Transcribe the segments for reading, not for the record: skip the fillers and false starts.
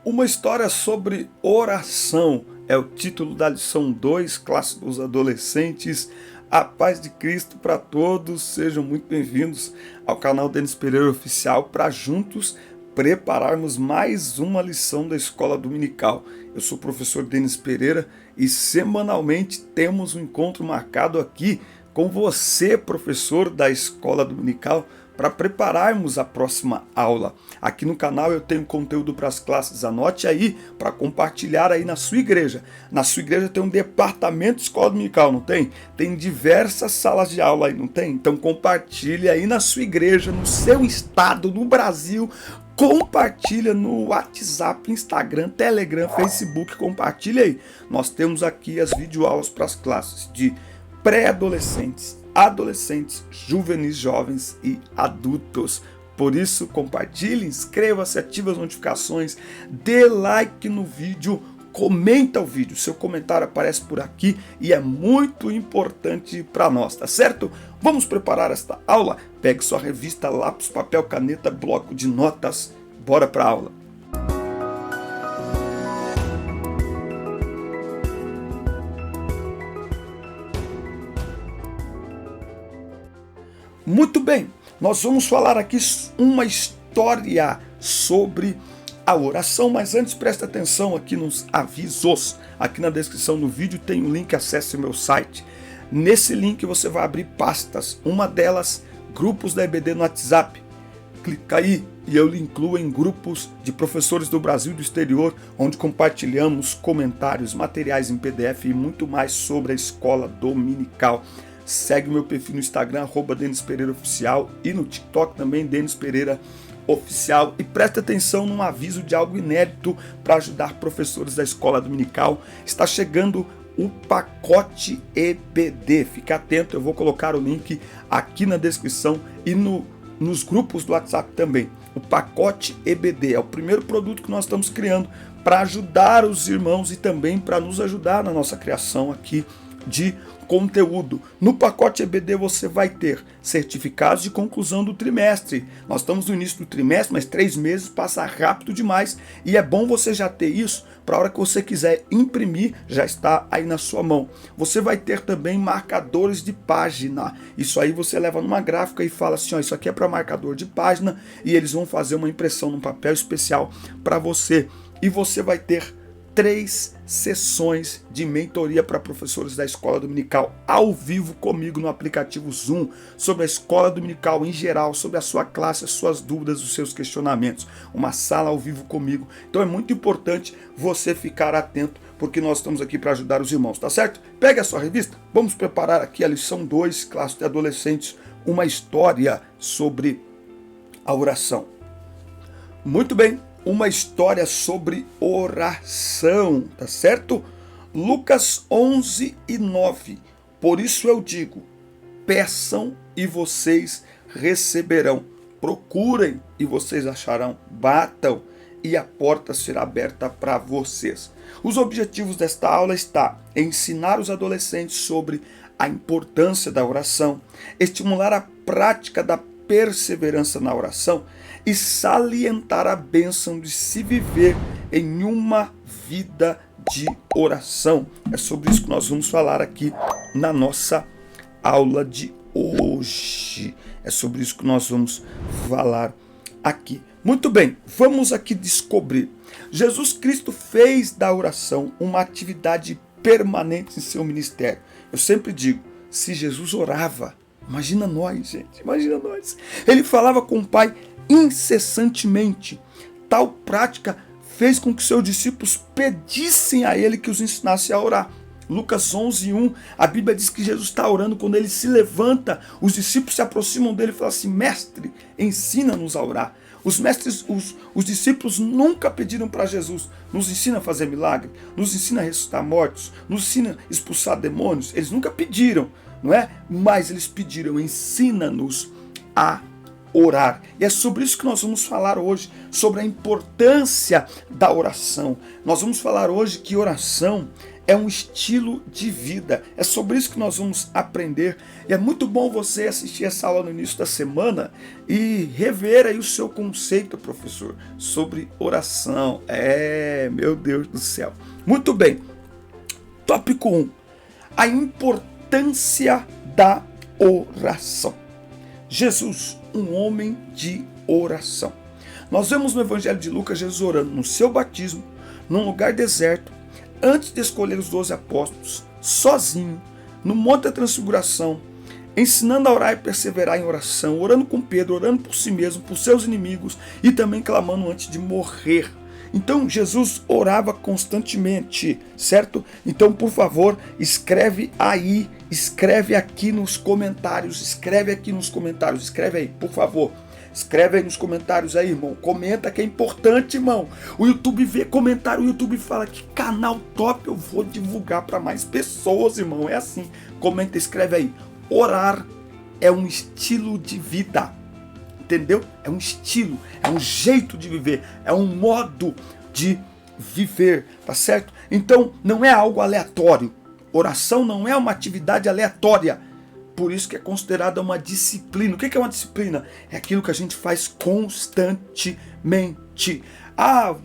Uma história sobre oração é o título da lição 2, classe dos adolescentes. A paz de Cristo para todos, sejam muito bem-vindos ao canal Denis Pereira Oficial para juntos prepararmos mais uma lição da Escola Dominical. Eu sou o professor Denis Pereira e semanalmente temos um encontro marcado aqui com você, professor da Escola Dominical, para prepararmos a próxima aula. Aqui no canal eu tenho conteúdo para as classes, anote aí para compartilhar aí na sua igreja. Na sua igreja tem um departamento de escola dominical, não tem? Tem diversas salas de aula aí, não tem? Então compartilhe aí na sua igreja, no seu estado, no Brasil. Compartilha no WhatsApp, Instagram, Telegram, Facebook, compartilha aí. Nós temos aqui as videoaulas para as classes de pré-adolescentes, adolescentes, juvenis, jovens e adultos. Por isso, compartilhe, inscreva-se, ative as notificações, dê like no vídeo, comenta o vídeo. Seu comentário aparece por aqui e é muito importante para nós, tá certo? Vamos preparar esta aula? Pegue sua revista, lápis, papel, caneta, bloco de notas. Bora para a aula. Muito bem, nós vamos falar aqui uma história sobre a oração, mas antes presta atenção aqui nos avisos. Aqui na descrição do vídeo tem um link, acesse o meu site. Nesse link você vai abrir pastas, uma delas, grupos da EBD no WhatsApp. Clica aí e eu lhe incluo em grupos de professores do Brasil e do exterior, onde compartilhamos comentários, materiais em PDF e muito mais sobre a escola dominical. Segue o meu perfil no Instagram, @Denis Pereira Oficial, e no TikTok também, Denis Pereira Oficial. E presta atenção num aviso de algo inédito para ajudar professores da escola dominical. Está chegando o pacote EBD. Fique atento, eu vou colocar o link aqui na descrição e nos grupos do WhatsApp também. O pacote EBD é o primeiro produto que nós estamos criando para ajudar os irmãos e também para nos ajudar na nossa criação aqui de conteúdo. No pacote EBD você vai ter certificados de conclusão do trimestre. Nós estamos no início do trimestre, mas 3 meses passa rápido demais e é bom você já ter isso para a hora que você quiser imprimir, já está aí na sua mão. Você vai ter também marcadores de página. Isso aí você leva numa gráfica e fala assim, ó, isso aqui é para marcador de página, e eles vão fazer uma impressão num papel especial para você. E você vai ter 3 sessões de mentoria para professores da escola dominical ao vivo comigo no aplicativo Zoom, sobre a escola dominical em geral, sobre a sua classe, as suas dúvidas, os seus questionamentos. Uma sala ao vivo comigo. Então é muito importante você ficar atento, porque nós estamos aqui para ajudar os irmãos, tá certo? Pegue a sua revista, vamos preparar aqui a lição 2, classe de adolescentes, uma história sobre a oração. Muito bem. Uma história sobre oração, tá certo? Lucas 11:9. Por isso eu digo, peçam e vocês receberão. Procurem e vocês acharão. Batam e a porta será aberta para vocês. Os objetivos desta aula estão ensinar os adolescentes sobre a importância da oração, estimular a prática da perseverança na oração e salientar a bênção de se viver em uma vida de oração. É sobre isso que nós vamos falar aqui na nossa aula de hoje. É sobre isso que nós vamos falar aqui. Muito bem, vamos aqui descobrir. Jesus Cristo fez da oração uma atividade permanente em seu ministério. Eu sempre digo, se Jesus orava, imagina nós, gente, imagina nós. Ele falava com o Pai incessantemente. Tal prática fez com que seus discípulos pedissem a ele que os ensinasse a orar. Lucas 11:1, a Bíblia diz que Jesus está orando quando ele se levanta. Os discípulos se aproximam dele e falam assim, mestre, ensina-nos a orar. Os discípulos nunca pediram para Jesus, nos ensina a fazer milagre, nos ensina a ressuscitar mortos, nos ensina a expulsar demônios. Eles nunca pediram, não é? Mas eles pediram, ensina-nos a orar. E é sobre isso que nós vamos falar hoje, sobre a importância da oração. Nós vamos falar hoje que oração é um estilo de vida. É sobre isso que nós vamos aprender. E é muito bom você assistir essa aula no início da semana e rever aí o seu conceito, professor, sobre oração. Meu Deus do céu. Muito bem. Tópico 1. A importância da oração. Jesus, um homem de oração. Nós vemos no Evangelho de Lucas Jesus orando no seu batismo, num lugar deserto, antes de escolher os 12 apóstolos, sozinho, no Monte da Transfiguração, ensinando a orar e perseverar em oração, orando com Pedro, orando por si mesmo, por seus inimigos e também clamando antes de morrer. Então Jesus orava constantemente, certo? Então, por favor, escreve aqui nos comentários, escreve aí, por favor. Escreve aí nos comentários aí, irmão. Comenta que é importante, irmão. O YouTube vê comentário, o YouTube fala que canal top, eu vou divulgar para mais pessoas, irmão. É assim. Comenta, escreve aí. Orar é um estilo de vida. Entendeu? É um estilo, é um jeito de viver, é um modo de viver, tá certo? Então, não é algo aleatório. Oração não é uma atividade aleatória. Por isso que é considerada uma disciplina. O que é uma disciplina? É aquilo que a gente faz constantemente.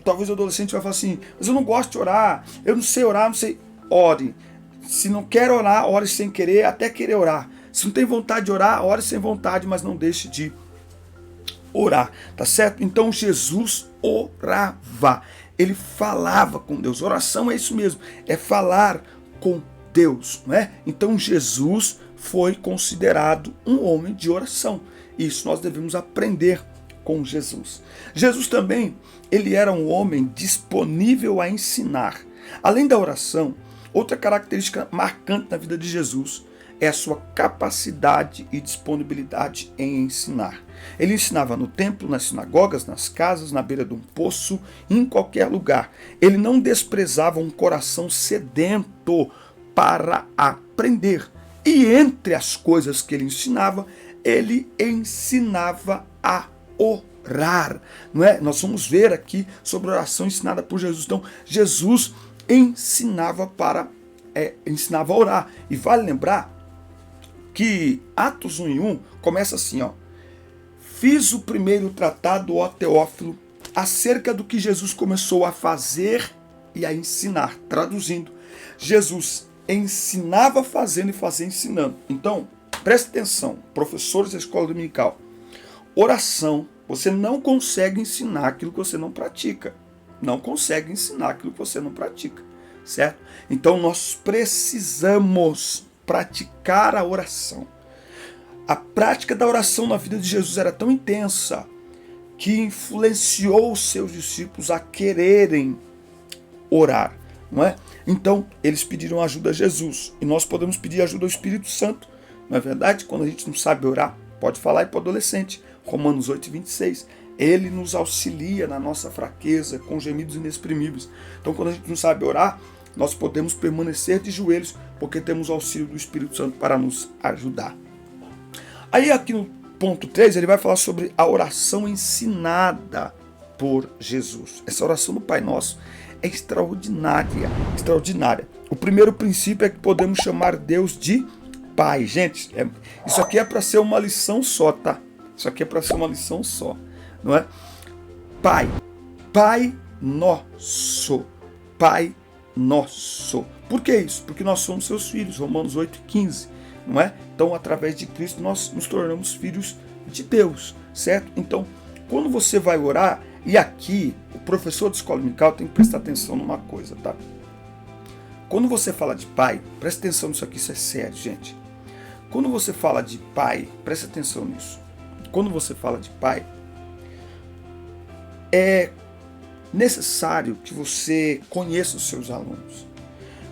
Talvez o adolescente vai falar assim, mas eu não gosto de orar, eu não sei orar, não sei. Ore. Se não quer orar, ore sem querer, até querer orar. Se não tem vontade de orar, ore sem vontade, mas não deixe de orar, tá certo? Então Jesus orava, ele falava com Deus. Oração é isso mesmo, é falar com Deus, não é? Então Jesus foi considerado um homem de oração. Isso nós devemos aprender com Jesus. Jesus também, ele era um homem disponível a ensinar. Além da oração, outra característica marcante na vida de Jesus é a sua capacidade e disponibilidade em ensinar. Ele ensinava no templo, nas sinagogas, nas casas, na beira de um poço, em qualquer lugar. Ele não desprezava um coração sedento para aprender. E entre as coisas que ele ensinava a orar. Não é? Nós vamos ver aqui sobre a oração ensinada por Jesus. Então, Jesus ensinava a orar. E vale lembrar que Atos 1:1 começa assim, ó. Fiz o primeiro tratado, ó Teófilo, acerca do que Jesus começou a fazer e a ensinar. Traduzindo, Jesus ensinava fazendo e fazia ensinando. Então, preste atenção, professores da escola dominical. Oração, você não consegue ensinar aquilo que você não pratica. Não consegue ensinar aquilo que você não pratica, certo? Então, nós precisamos praticar a oração. A prática da oração na vida de Jesus era tão intensa que influenciou os seus discípulos a quererem orar, não é? Então, eles pediram ajuda a Jesus. E nós podemos pedir ajuda ao Espírito Santo, não é verdade? Quando a gente não sabe orar, pode falar aí para o adolescente. Romanos 8:26. Ele nos auxilia na nossa fraqueza, com gemidos inexprimíveis. Então, quando a gente não sabe orar, nós podemos permanecer de joelhos, porque temos o auxílio do Espírito Santo para nos ajudar. Aí aqui no ponto 3, ele vai falar sobre a oração ensinada por Jesus. Essa oração do Pai Nosso é extraordinária. O primeiro princípio é que podemos chamar Deus de Pai. Gente, isso aqui é para ser uma lição só, tá? Isso aqui é para ser uma lição só, não é? Pai. Pai Nosso. Pai Nosso. Por que isso? Porque nós somos seus filhos. Romanos 8:15. Não é? Então, através de Cristo, nós nos tornamos filhos de Deus, certo? Então, quando você vai orar, e aqui, o professor de escola dominical tem que prestar atenção numa coisa, tá? Quando você fala de pai, presta atenção nisso aqui, isso é sério, gente. Quando você fala de pai, presta atenção nisso. Quando você fala de pai, é necessário que você conheça os seus alunos.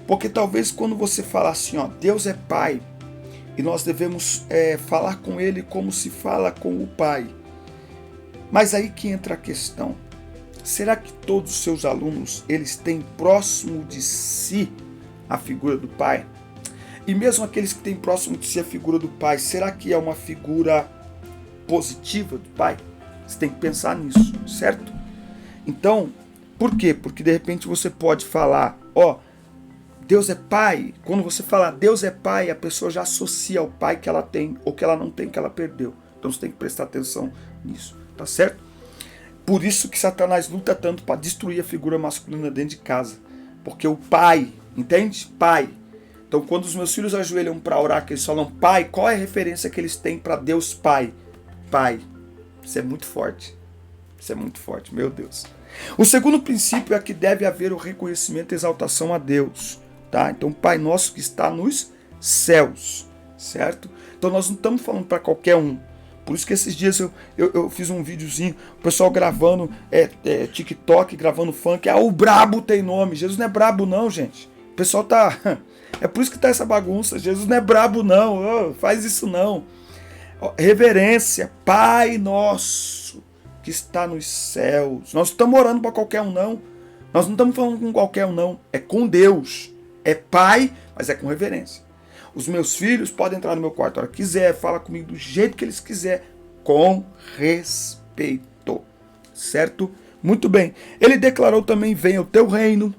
Porque talvez quando você falar assim, ó, Deus é pai, e nós devemos falar com ele como se fala com o pai. Mas aí que entra a questão. Será que todos os seus alunos, eles têm próximo de si a figura do pai? E mesmo aqueles que têm próximo de si a figura do pai, será que é uma figura positiva do Pai? Você tem que pensar nisso, certo? Então, por quê? Porque de repente você pode falar, Deus é Pai. Quando você fala Deus é Pai, a pessoa já associa ao Pai que ela tem ou que ela não tem, que ela perdeu. Então você tem que prestar atenção nisso, tá certo? Por isso que Satanás luta tanto para destruir a figura masculina dentro de casa. Porque o Pai, entende? Pai. Então quando os meus filhos ajoelham para orar, que eles falam Pai, qual é a referência que eles têm para Deus Pai? Pai. Isso é muito forte. Isso é muito forte, meu Deus. O segundo princípio é que deve haver o reconhecimento e exaltação a Deus. Tá? Então, Pai nosso que está nos céus, certo? Então, nós não estamos falando para qualquer um. Por isso que esses dias eu fiz um videozinho, o pessoal gravando TikTok, gravando funk. O brabo tem nome. Jesus não é brabo não, gente. O pessoal tá... É por isso que tá essa bagunça. Jesus não é brabo não. Faz isso não. Reverência. Pai nosso que está nos céus. Nós não estamos orando para qualquer um não. Nós não estamos falando com qualquer um não. É com Deus. É Pai, mas é com reverência. Os meus filhos podem entrar no meu quarto a hora que quiser, fala comigo do jeito que eles quiserem, com respeito. Certo? Muito bem. Ele declarou também, venha o teu reino.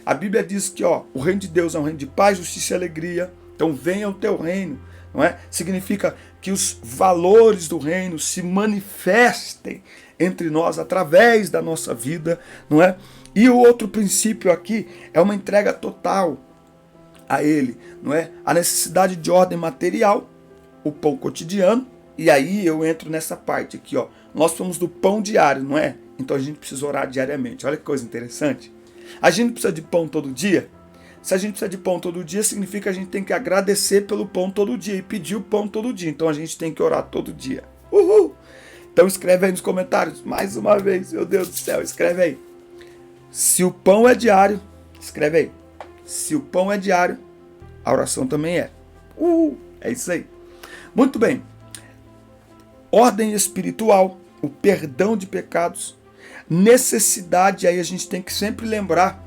A Bíblia diz que o reino de Deus é um reino de paz, justiça e alegria. Então venha o teu reino. Não é? Significa que os valores do reino se manifestem entre nós através da nossa vida, não é? E o outro princípio aqui é uma entrega total a Ele, não é? A necessidade de ordem material, o pão cotidiano, e aí eu entro nessa parte aqui, Nós somos do pão diário, não é? Então a gente precisa orar diariamente. Olha que coisa interessante. A gente precisa de pão todo dia? Se a gente precisa de pão todo dia, significa que a gente tem que agradecer pelo pão todo dia e pedir o pão todo dia. Então a gente tem que orar todo dia. Uhul! Então escreve aí nos comentários, mais uma vez, meu Deus do céu, escreve aí. Se o pão é diário, escreve aí. Se o pão é diário, a oração também é. É isso aí. Muito bem. Ordem espiritual, o perdão de pecados, necessidade, aí a gente tem que sempre lembrar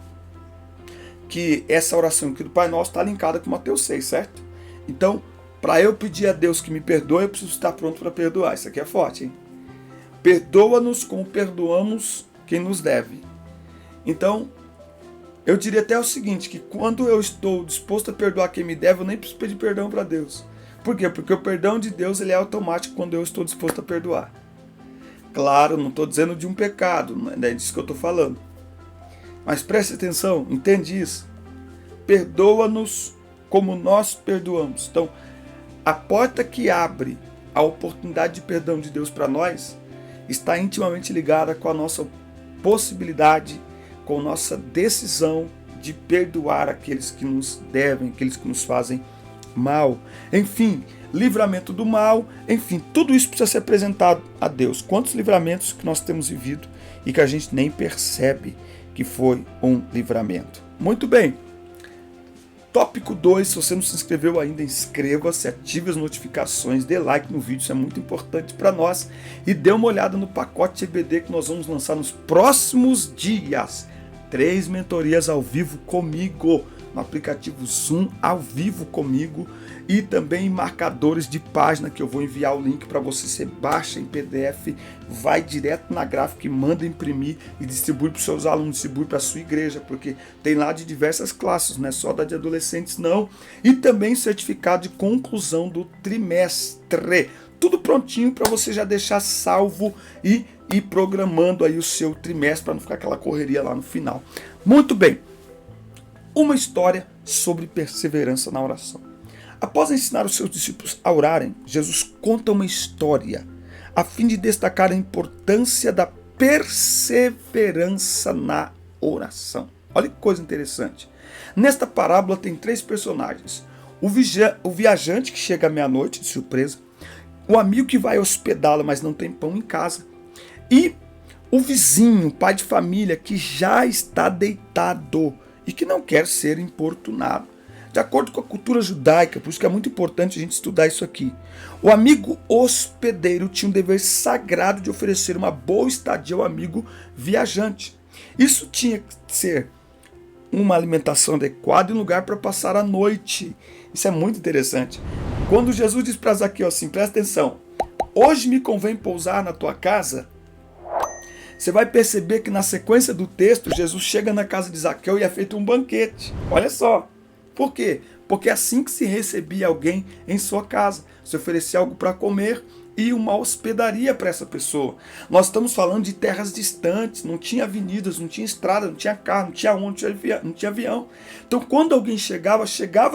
que essa oração aqui do Pai Nosso está linkada com Mateus 6, certo? Então, para eu pedir a Deus que me perdoe, eu preciso estar pronto para perdoar. Isso aqui é forte, hein? Perdoa-nos como perdoamos quem nos deve. Então, eu diria até o seguinte, que quando eu estou disposto a perdoar quem me deve, eu nem preciso pedir perdão para Deus. Por quê? Porque o perdão de Deus ele é automático quando eu estou disposto a perdoar. Claro, não estou dizendo de um pecado, não é disso que eu estou falando. Mas preste atenção, entende isso? Perdoa-nos como nós perdoamos. Então, a porta que abre a oportunidade de perdão de Deus para nós está intimamente ligada com a nossa possibilidade, com a nossa decisão de perdoar aqueles que nos devem, aqueles que nos fazem mal. Enfim, livramento do mal, enfim, tudo isso precisa ser apresentado a Deus. Quantos livramentos que nós temos vivido e que a gente nem percebe que foi um livramento. Muito bem. Tópico 2, se você não se inscreveu ainda, inscreva-se, ative as notificações, dê like no vídeo, isso é muito importante para nós. E dê uma olhada no pacote EBD que nós vamos lançar nos próximos dias. 3 mentorias ao vivo comigo, no aplicativo Zoom, ao vivo comigo. E também marcadores de página que eu vou enviar o link para você. Você baixa em PDF, vai direto na gráfica e manda imprimir e distribui para os seus alunos, distribui para a sua igreja, porque tem lá de diversas classes, não é só da de adolescentes não. E também certificado de conclusão do trimestre. Tudo prontinho para você já deixar salvo e ir programando aí o seu trimestre para não ficar aquela correria lá no final. Muito bem. Uma história sobre perseverança na oração. Após ensinar os seus discípulos a orarem, Jesus conta uma história a fim de destacar a importância da perseverança na oração. Olha que coisa interessante. Nesta parábola tem 3 personagens. O viajante que chega à meia-noite de surpresa, o amigo que vai hospedá-lo, mas não tem pão em casa, e o vizinho, o pai de família, que já está deitado e que não quer ser importunado. De acordo com a cultura judaica, por isso que é muito importante a gente estudar isso aqui, o amigo hospedeiro tinha um dever sagrado de oferecer uma boa estadia ao amigo viajante. Isso tinha que ser uma alimentação adequada e um lugar para passar a noite. Isso é muito interessante. Quando Jesus diz para Zaqueu assim, presta atenção, hoje me convém pousar na tua casa. Você vai perceber que na sequência do texto, Jesus chega na casa de Zaqueu e é feito um banquete. Olha só. Por quê? Porque é assim que se recebia alguém em sua casa. Se oferecia algo para comer e uma hospedaria para essa pessoa. Nós estamos falando de terras distantes, não tinha avenidas, não tinha estrada, não tinha carro, não tinha ônibus, não tinha avião. Então quando alguém chegava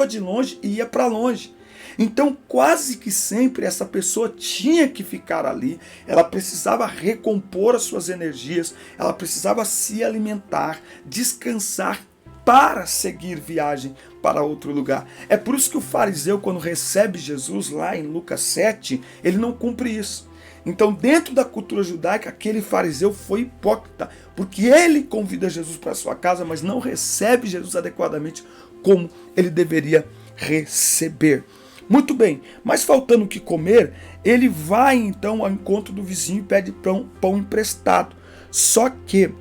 de longe e ia para longe. Então quase que sempre essa pessoa tinha que ficar ali, ela precisava recompor as suas energias, ela precisava se alimentar, descansar para seguir viagem para outro lugar. É por isso que o fariseu, quando recebe Jesus lá em Lucas 7, ele não cumpre isso. Então, dentro da cultura judaica, aquele fariseu foi hipócrita, porque ele convida Jesus para sua casa, mas não recebe Jesus adequadamente como ele deveria receber. Muito bem, mas faltando o que comer, ele vai então ao encontro do vizinho e pede pão emprestado. Só que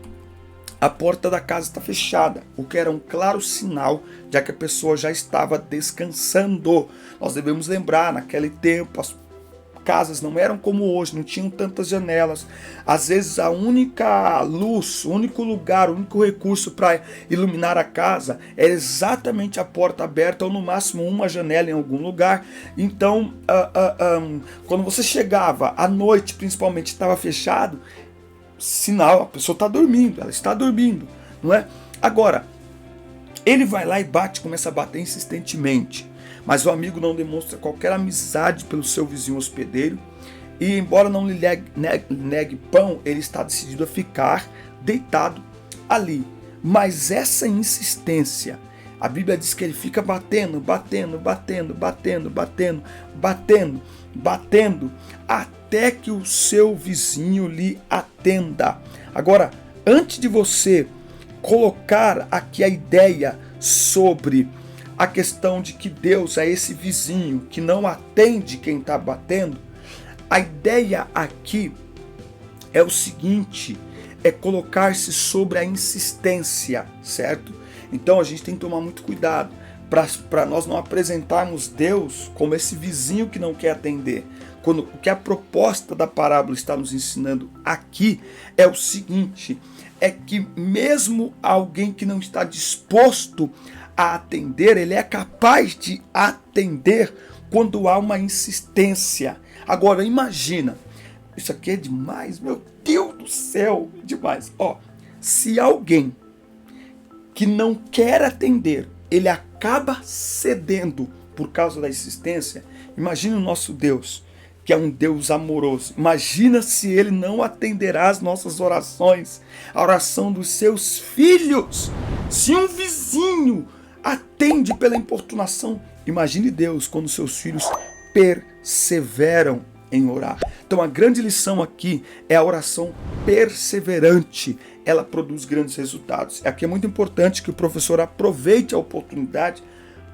a porta da casa está fechada, o que era um claro sinal de que a pessoa já estava descansando. Nós devemos lembrar, naquele tempo, as casas não eram como hoje, não tinham tantas janelas. Às vezes a única luz, o único lugar, o único recurso para iluminar a casa era exatamente a porta aberta ou no máximo uma janela em algum lugar. Então, quando você chegava à noite, principalmente estava fechado, sinal, a pessoa está dormindo, ela está dormindo, não é? Agora, ele vai lá e começa a bater insistentemente, mas o amigo não demonstra qualquer amizade pelo seu vizinho hospedeiro, e embora não lhe negue pão, ele está decidido a ficar deitado ali. Mas essa insistência, a Bíblia diz que ele fica batendo, até que o seu vizinho lhe atenda. Agora, antes de você colocar aqui a ideia sobre a questão de que Deus é esse vizinho que não atende quem está batendo, a ideia aqui é o seguinte, é colocar-se sobre a insistência, certo? Então a gente tem que tomar muito cuidado para nós não apresentarmos Deus como esse vizinho que não quer atender. O que a proposta da parábola está nos ensinando aqui é o seguinte, é que mesmo alguém que não está disposto a atender, ele é capaz de atender quando há uma insistência. Agora imagina, isso aqui é demais, meu Deus do céu, demais. Se alguém que não quer atender, ele acaba cedendo por causa da insistência, imagina o nosso Deus, que é um Deus amoroso. Imagina se ele não atenderá as nossas orações, a oração dos seus filhos. Se um vizinho atende pela importunação, imagine Deus quando seus filhos perseveram em orar. Então a grande lição aqui é a oração perseverante. Ela produz grandes resultados. Aqui é muito importante que o professor aproveite a oportunidade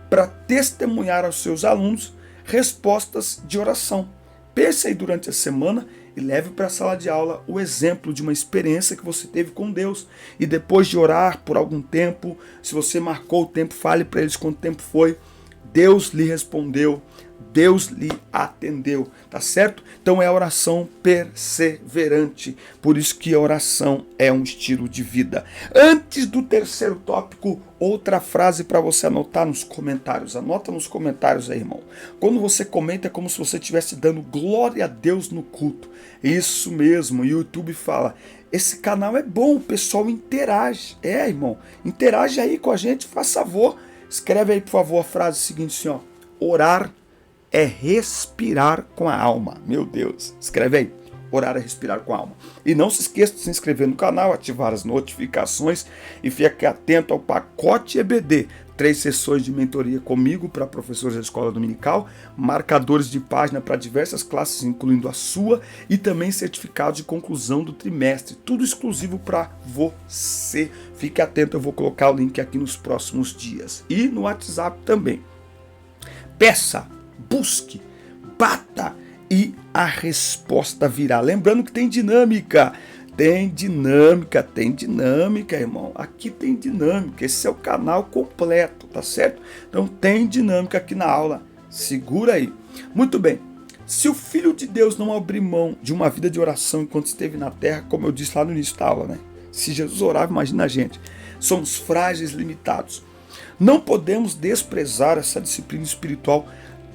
para testemunhar aos seus alunos respostas de oração. Pense aí durante a semana e leve para a sala de aula o exemplo de uma experiência que você teve com Deus. E depois de orar por algum tempo, se você marcou o tempo, fale para eles quanto tempo foi. Deus lhe respondeu, Deus lhe atendeu, tá certo? Então é a oração perseverante, por isso que a oração é um estilo de vida. Antes do terceiro tópico, outra frase para você anotar nos comentários. Anota nos comentários aí, irmão. Quando você comenta é como se você estivesse dando glória a Deus no culto. Isso mesmo, o YouTube fala, esse canal é bom, o pessoal interage. Irmão, interage aí com a gente, faz favor. Escreve aí, por favor, a frase seguinte assim, orar é respirar com a alma. Meu Deus, escreve aí. Orar é respirar com a alma. E não se esqueça de se inscrever no canal, ativar as notificações e fique atento ao pacote EBD. 3 sessões de mentoria comigo para professores da escola dominical, marcadores de página para diversas classes, incluindo a sua, e também certificado de conclusão do trimestre. Tudo exclusivo para você. Fique atento, eu vou colocar o link aqui nos próximos dias. E no WhatsApp também. Peça, busque, bata e a resposta virá. Lembrando que tem dinâmica. Tem dinâmica, irmão. Aqui tem dinâmica. Esse é o canal completo, tá certo? Então tem dinâmica aqui na aula. Segura aí. Muito bem. Se o Filho de Deus não abrir mão de uma vida de oração enquanto esteve na terra, como eu disse lá no início da aula, né? Se Jesus orava, imagina a gente. Somos frágeis, limitados. Não podemos desprezar essa disciplina espiritual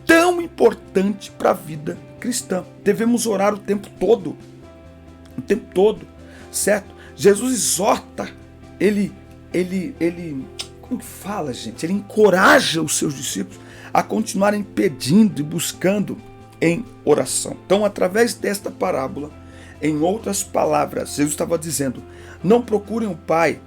tão importante para a vida cristã. Devemos orar o tempo todo, certo? Jesus exorta, ele como que fala, gente? Ele encoraja os seus discípulos a continuarem pedindo e buscando em oração. Então, através desta parábola, em outras palavras, Jesus estava dizendo: não procurem o Pai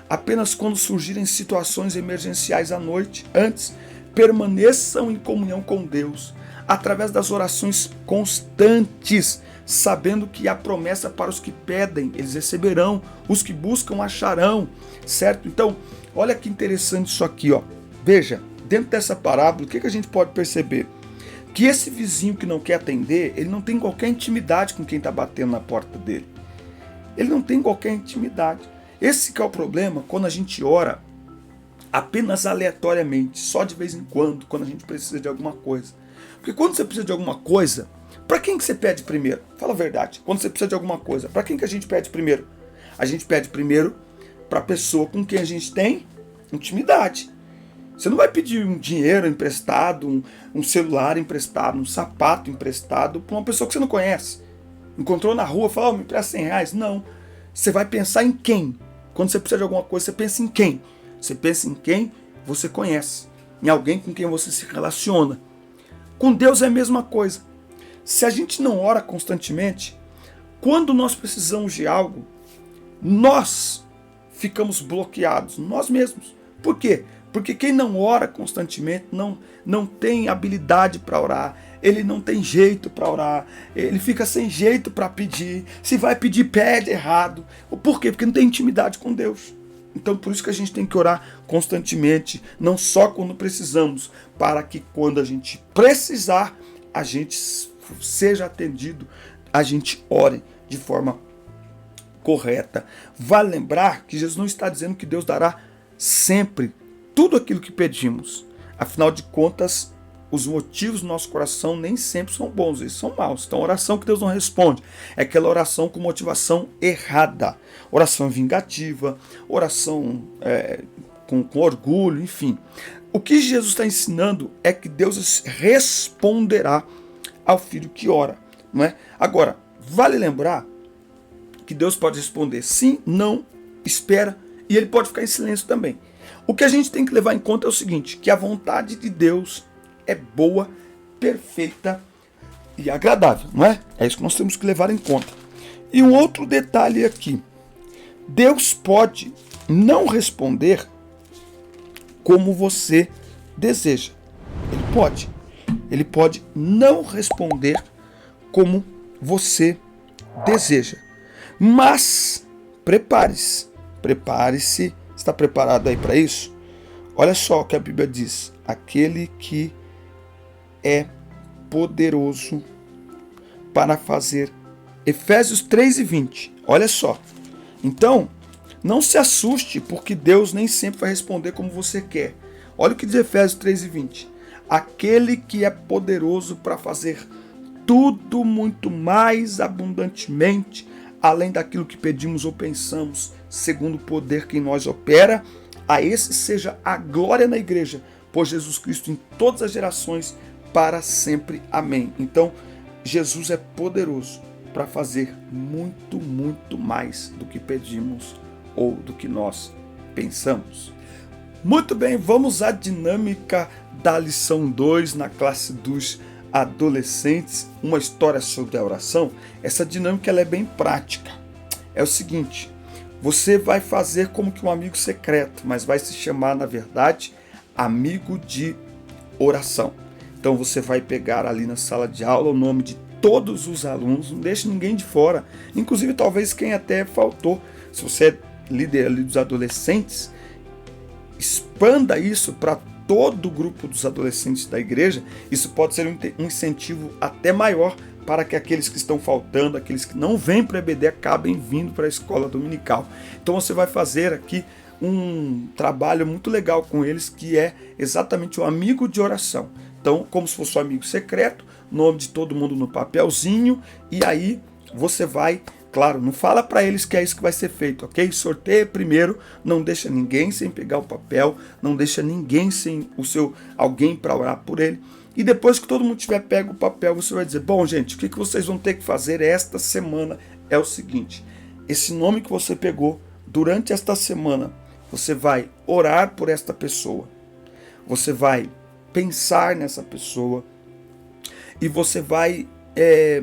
apenas quando surgirem situações emergenciais à noite. Antes, permaneçam em comunhão com Deus, através das orações constantes, sabendo que há promessa para os que pedem, eles receberão, os que buscam acharão, certo? Então, olha que interessante isso aqui, ó. Veja, dentro dessa parábola, o que a gente pode perceber? Que esse vizinho que não quer atender, ele não tem qualquer intimidade com quem está batendo na porta dele. Ele não tem qualquer intimidade. Esse que é o problema quando a gente ora apenas aleatoriamente, só de vez em quando a gente precisa de alguma coisa. Porque quando você precisa de alguma coisa, para quem que você pede primeiro? Fala a verdade. Quando você precisa de alguma coisa, para quem que a gente pede primeiro? A gente pede primeiro para a pessoa com quem a gente tem intimidade. Você não vai pedir um dinheiro emprestado, um celular emprestado, um sapato emprestado para uma pessoa que você não conhece. Encontrou na rua, falou: me empresta R$100. Não. Você vai pensar em quem? Quando você precisa de alguma coisa, você pensa em quem? Você pensa em quem você conhece, em alguém com quem você se relaciona. Com Deus é a mesma coisa. Se a gente não ora constantemente, quando nós precisamos de algo, nós ficamos bloqueados, nós mesmos. Por quê? Porque quem não ora constantemente não tem habilidade para orar, ele não tem jeito para orar, ele fica sem jeito para pedir. Se vai pedir, pede errado. Por quê? Porque não tem intimidade com Deus. Então por isso que a gente tem que orar constantemente, não só quando precisamos, para que quando a gente precisar, a gente seja atendido, a gente ore de forma correta. Vale lembrar que Jesus não está dizendo que Deus dará sempre tudo aquilo que pedimos. Afinal de contas, os motivos do nosso coração nem sempre são bons, eles são maus. Então, oração que Deus não responde é aquela oração com motivação errada. Oração vingativa, oração com orgulho, enfim. O que Jesus está ensinando é que Deus responderá ao filho que ora, não é? Agora, vale lembrar que Deus pode responder sim, não, espera, e ele pode ficar em silêncio também. O que a gente tem que levar em conta é o seguinte, que a vontade de Deus é boa, perfeita e agradável, não é? É isso que nós temos que levar em conta. E um outro detalhe aqui, Deus pode não responder como você deseja. Ele pode não responder como você deseja. Mas prepare-se. Está preparado aí para isso? Olha só o que a Bíblia diz. Aquele que é poderoso para fazer. Efésios 3:20. Olha só. Então, não se assuste porque Deus nem sempre vai responder como você quer. Olha o que diz Efésios 3:20. Aquele que é poderoso para fazer tudo muito mais abundantemente, além daquilo que pedimos ou pensamos, segundo o poder que em nós opera, a esse seja a glória na igreja, por Jesus Cristo em todas as gerações, para sempre. Amém. Então, Jesus é poderoso para fazer muito, muito mais do que pedimos ou do que nós pensamos. Muito bem, vamos à dinâmica da lição 2 na classe dos adolescentes, uma história sobre a oração. Essa dinâmica ela é bem prática. É o seguinte, você vai fazer como que um amigo secreto, mas vai se chamar, na verdade, amigo de oração. Então você vai pegar ali na sala de aula o nome de todos os alunos, não deixe ninguém de fora, inclusive talvez quem até faltou. Se você é líder ali dos adolescentes, expanda isso para todo o grupo dos adolescentes da igreja. Isso pode ser um incentivo até maior para que aqueles que estão faltando, aqueles que não vêm para a EBD, acabem vindo para a escola dominical. Então você vai fazer aqui um trabalho muito legal com eles, que é exatamente o amigo de oração. Então, como se fosse um amigo secreto, nome de todo mundo no papelzinho, e aí você vai, claro, não fala para eles que é isso que vai ser feito, ok? Sorteia primeiro, não deixa ninguém sem pegar o papel, não deixa ninguém sem alguém para orar por ele. E depois que todo mundo tiver pego o papel, você vai dizer, bom, gente, o que vocês vão ter que fazer esta semana é o seguinte: esse nome que você pegou, durante esta semana, você vai orar por esta pessoa, você vai pensar nessa pessoa e você vai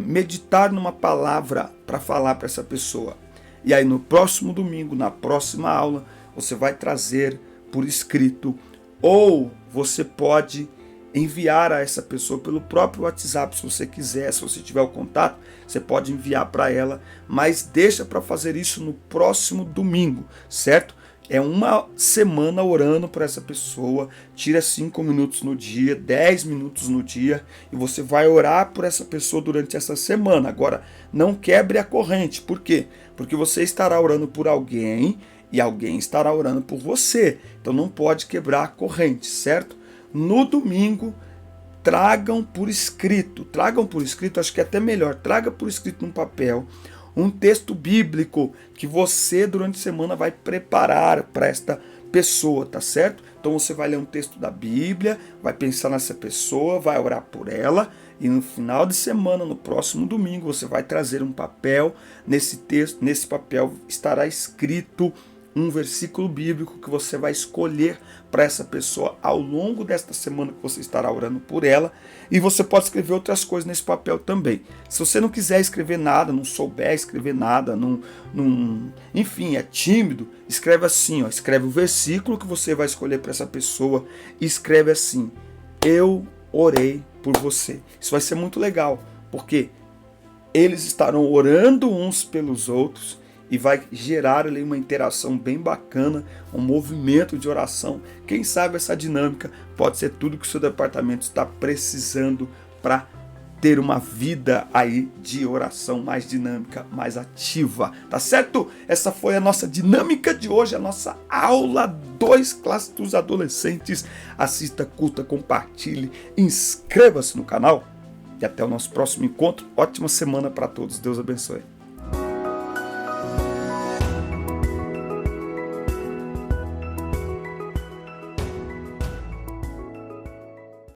meditar numa palavra para falar para essa pessoa. E aí no próximo domingo, na próxima aula, você vai trazer por escrito, ou você pode enviar a essa pessoa pelo próprio WhatsApp, se você quiser, se você tiver o contato, você pode enviar para ela, mas deixa para fazer isso no próximo domingo, certo? É uma semana orando por essa pessoa, tira 5 minutos no dia, 10 minutos no dia, e você vai orar por essa pessoa durante essa semana. Agora, não quebre a corrente, por quê? Porque você estará orando por alguém, e alguém estará orando por você, então não pode quebrar a corrente, certo? No domingo, tragam por escrito, acho que é até melhor, traga por escrito num papel, um texto bíblico que você durante a semana vai preparar para esta pessoa, tá certo? Então você vai ler um texto da Bíblia, vai pensar nessa pessoa, vai orar por ela, e no final de semana, no próximo domingo, você vai trazer um papel, nesse texto, nesse papel estará escrito um versículo bíblico que você vai escolher para essa pessoa ao longo desta semana que você estará orando por ela, e você pode escrever outras coisas nesse papel também. Se você não quiser escrever nada, não souber escrever nada, enfim, é tímido, escreve assim, escreve o versículo que você vai escolher para essa pessoa e escreve assim: eu orei por você. Isso vai ser muito legal, porque eles estarão orando uns pelos outros, e vai gerar ali uma interação bem bacana, um movimento de oração. Quem sabe essa dinâmica pode ser tudo que o seu departamento está precisando para ter uma vida aí de oração mais dinâmica, mais ativa, tá certo? Essa foi a nossa dinâmica de hoje, a nossa aula 2, classe dos adolescentes. Assista, curta, compartilhe, inscreva-se no canal e até o nosso próximo encontro. Ótima semana para todos, Deus abençoe.